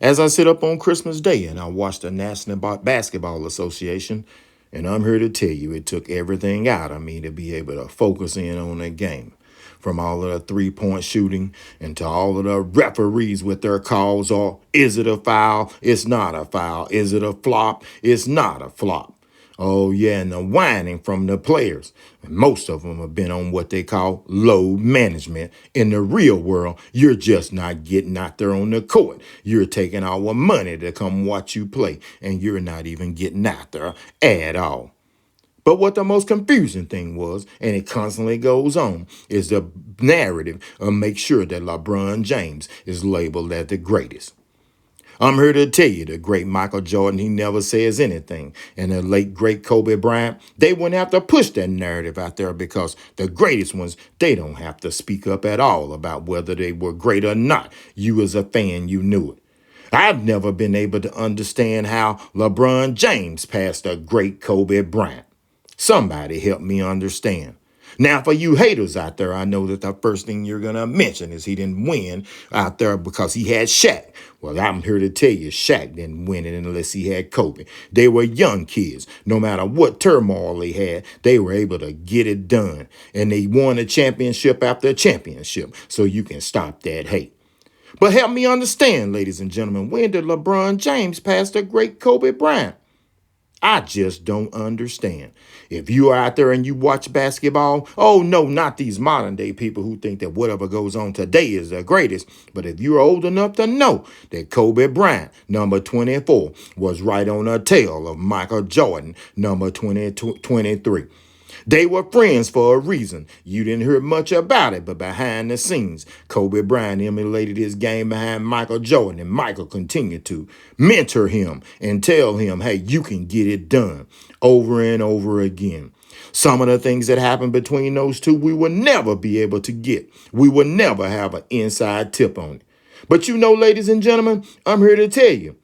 As I sit up on Christmas Day and I watch the National Basketball Association, and I'm here to tell you it took everything out of me to be able to focus in on that game. From all of the 3-point shooting and to all of the referees with their calls or is it a foul? It's not a foul. Is it a flop? It's not a flop. Oh, yeah, and the whining from the players. Most of them have been on what they call load management. In the real world, you're just not getting out there on the court. You're taking our money to come watch you play, and you're not even getting out there at all. But what the most confusing thing was, and it constantly goes on, is the narrative of make sure that LeBron James is labeled as the greatest. I'm here to tell you the great Michael Jordan, he never says anything. And the late great Kobe Bryant, they wouldn't have to push that narrative out there because the greatest ones, they don't have to speak up at all about whether they were great or not. You as a fan, you knew it. I've never been able to understand how LeBron James passed a great Kobe Bryant. Somebody help me understand. Now, for you haters out there, I know that the first thing you're going to mention is he didn't win out there because he had Shaq. Well, I'm here to tell you, Shaq didn't win it unless he had Kobe. They were young kids. No matter what turmoil they had, they were able to get it done. And they won a championship after a championship. So you can stop that hate. But help me understand, ladies and gentlemen, when did LeBron James pass the great Kobe Bryant? I just don't understand. If you are out there and you watch basketball, oh no, not these modern day people who think that whatever goes on today is the greatest. But if you're old enough to know that Kobe Bryant, number 24, was right on the tail of Michael Jordan, number 23. They were friends for a reason. You didn't hear much about it, but behind the scenes, Kobe Bryant emulated his game behind Michael Jordan, and Michael continued to mentor him and tell him, hey, you can get it done over and over again. Some of the things that happened between those two, we will never be able to get. We will never have an inside tip on it. But you know, ladies and gentlemen, I'm here to tell you,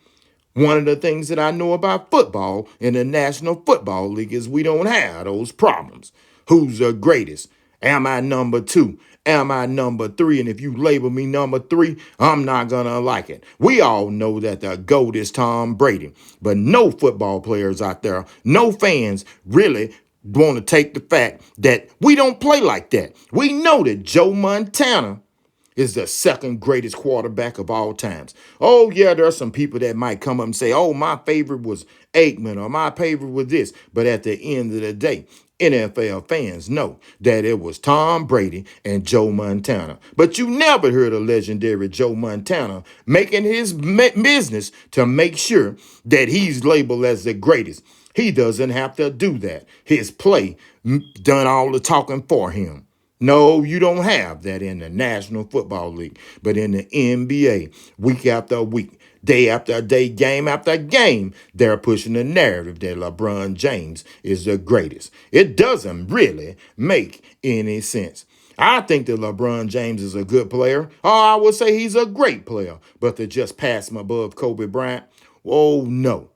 one of the things that I know about football in the National Football League is we don't have those problems. Who's the greatest? Am I number 2? Am I number 3? And if you label me number 3, I'm not going to like it. We all know that the GOAT is Tom Brady, but no football players out there, no fans really want to take the fact that we don't play like that. We know that Joe Montana is the second greatest quarterback of all times. Oh, yeah, there are some people that might come up and say, oh, my favorite was Aikman or my favorite was this. But at the end of the day, NFL fans know that it was Tom Brady and Joe Montana. But you never heard of legendary Joe Montana making his business to make sure that he's labeled as the greatest. He doesn't have to do that. His play done all the talking for him. No, you don't have that in the National Football League, but in the NBA, week after week, day after day, game after game, they're pushing the narrative that LeBron James is the greatest. It doesn't really make any sense. I think that LeBron James is a good player. Oh, I would say he's a great player, but to just pass him above Kobe Bryant, oh no.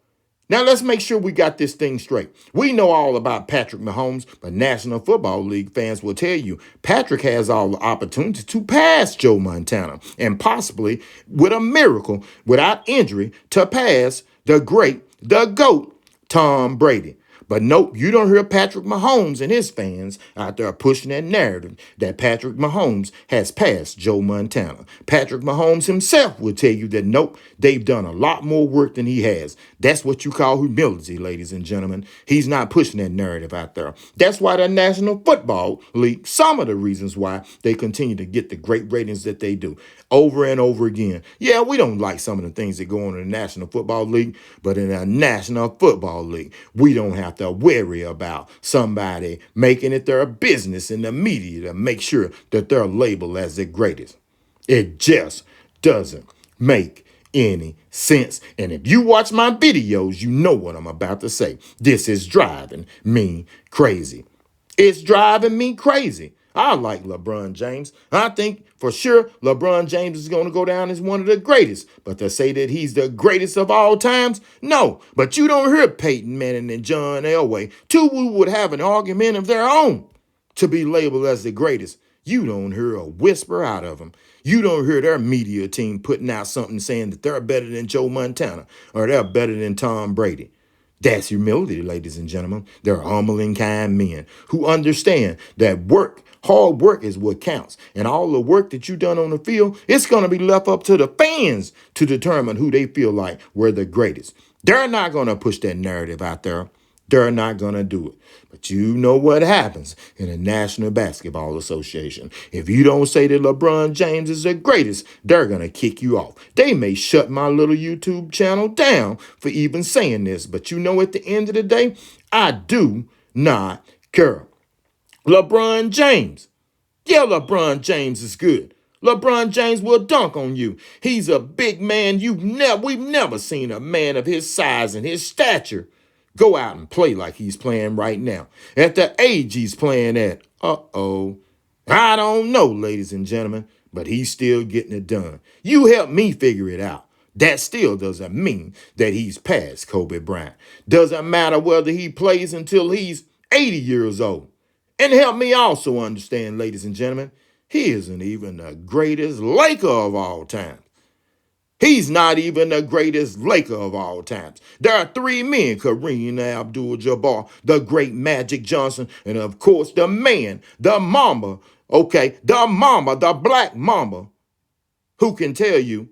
Now, let's make sure we got this thing straight. We know all about Patrick Mahomes, but National Football League fans will tell you Patrick has all the opportunity to pass Joe Montana and possibly, with a miracle, without injury, to pass the GOAT, Tom Brady. But nope, you don't hear Patrick Mahomes and his fans out there pushing that narrative that Patrick Mahomes has passed Joe Montana. Patrick Mahomes himself will tell you that nope, they've done a lot more work than he has. That's what you call humility, ladies and gentlemen. He's not pushing that narrative out there. That's why the National Football League, some of the reasons why they continue to get the great ratings that they do over and over again. Yeah, we don't like some of the things that go on in the National Football League, but in the National Football League, we don't have to worry about somebody making it their business in the media to make sure that they're labeled as the greatest. It just doesn't make any sense. And if you watch my videos, you know what I'm about to say. This is driving me crazy. It's driving me crazy. I like LeBron James. I think for sure LeBron James is going to go down as one of the greatest. But to say that he's the greatest of all times, no. But you don't hear Peyton Manning and John Elway, two who would have an argument of their own to be labeled as the greatest. You don't hear a whisper out of them. You don't hear their media team putting out something saying that they're better than Joe Montana or they're better than Tom Brady. That's humility, ladies and gentlemen. They're humble and kind men who understand that hard work is what counts. And all the work that you done on the field, it's going to be left up to the fans to determine who they feel like were the greatest. They're not going to push that narrative out there. They're not going to do it. But you know what happens in the National Basketball Association. If you don't say that LeBron James is the greatest, they're going to kick you off. They may shut my little YouTube channel down for even saying this. But you know, at the end of the day, I do not care. LeBron James. Yeah, LeBron James is good. LeBron James will dunk on you. He's a big man. We've never seen a man of his size and his stature go out and play like he's playing right now. At the age he's playing at, I don't know, ladies and gentlemen, but he's still getting it done. You help me figure it out. That still doesn't mean that he's past Kobe Bryant. Doesn't matter whether he plays until he's 80 years old. And help me also understand, ladies and gentlemen, he isn't even the greatest Laker of all time. He's not even the greatest Laker of all times. There are three men, Kareem Abdul-Jabbar, the great Magic Johnson, and of course the man, the mama, the black mama, who can tell you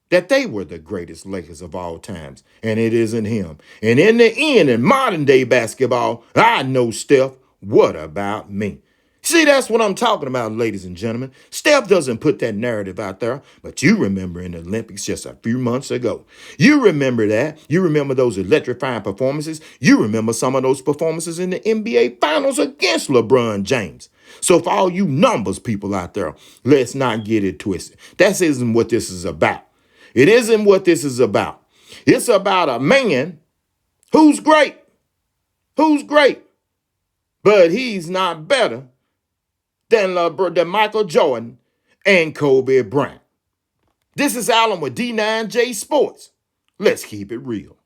that they were the greatest Lakers of all times, and it isn't him. And in the end, in modern day basketball, I know Steph. What about me? See, that's what I'm talking about, ladies and gentlemen. Steph doesn't put that narrative out there, but you remember in the Olympics just a few months ago. You remember that. You remember those electrifying performances. You remember some of those performances in the NBA Finals against LeBron James. So for all you numbers people out there, let's not get it twisted. That isn't what this is about. It isn't what this is about. It's about a man who's great. Who's great. But he's not better than Michael Jordan and Kobe Bryant. This is Allen with D9J Sports. Let's keep it real.